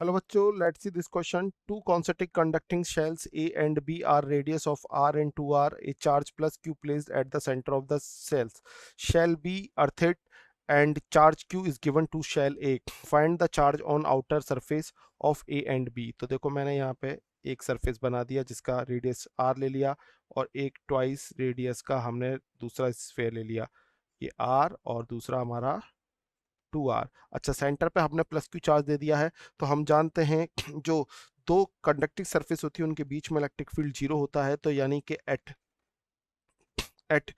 Hello बच्चों, let's see this question. Two concentric conducting shells A and B are radius of R and 2R. A charge plus Q placed at the center of the shells. Shell B earthed and charge Q is given to shell A. Find the charge on outer surface of A and B. तो देखो मैंने यहाँ पे एक surface बना दिया जिसका radius R ले लिया और एक ट्वाइस रेडियस का हमने दूसरा स्फेयर ले लिया, ये R और दूसरा हमारा 2R। अच्छा, सेंटर पे हमने प्लस क्यू चार्ज दे दिया है। तो हम जानते हैं जो दो कंडक्टिंग सरफेस होती है उनके बीच में इलेक्ट्रिक फील्ड जीरो होता है, तो यानी कि एट एट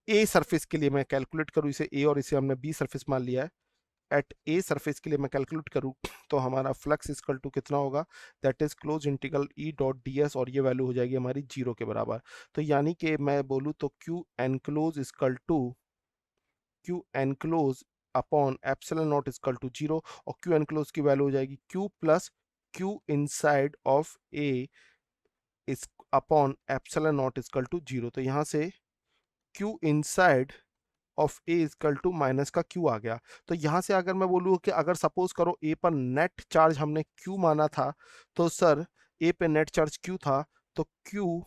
ए सरफेस के लिए मैं कैलकुलेट करूं, इसे ए और इसे हमने बी सरफेस मान लिया है। एट ए सरफेस के लिए मैं कैलकुलेट करूं तो हमारा फ्लक्स इक्वल टू कितना होगा, that is close integral E dot D S, और ये वैल्यू हो जाएगी हमारी जीरो के बराबर। तो यानी कि मैं बोलूँ तो Q enclose equal to Q enclose upon epsilon naught equal to zero, और क्यू एनक्लोज की वैल्यू हो जाएगी Q plus Q inside of A is upon epsilon naught equal to zero. तो यहाँ से Q inside of A equal to minus का Q आ गया। तो यहाँ से अगर मैं बोलूँ कि अगर सपोज करो ए पर नेट चार्ज हमने क्यू माना था, तो सर ए पे नेट चार्ज क्यू था, तो क्यू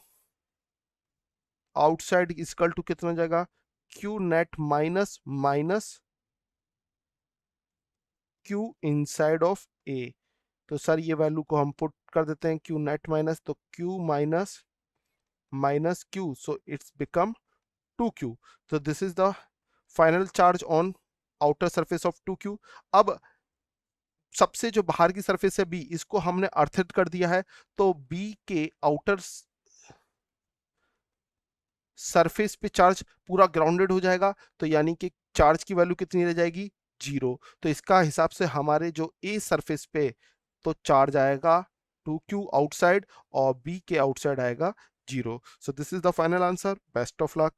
आउटसाइड इक्वल टू कितना हो जाएगा, Q net minus minus Q inside of A. तो सर ये वैल्यू को हम पुट कर देते हैं, क्यू नेट माइनस, तो Q minus minus Q, so it's become 2q। तो this is the final charge on outer surface of 2q। अब सबसे जो बाहर की सरफेस है बी, इसको हमने अर्थित कर दिया है, तो बी के आउटर सरफेस पे चार्ज पूरा ग्राउंडेड हो जाएगा, तो यानी कि चार्ज की वैल्यू कितनी रह जाएगी, जीरो। तो इसका हिसाब से हमारे जो ए सरफेस पे तो चार्ज आएगा 2q आउटसाइड और बी के आउटसाइड आएगा zero. So this is the final answer. Best of luck.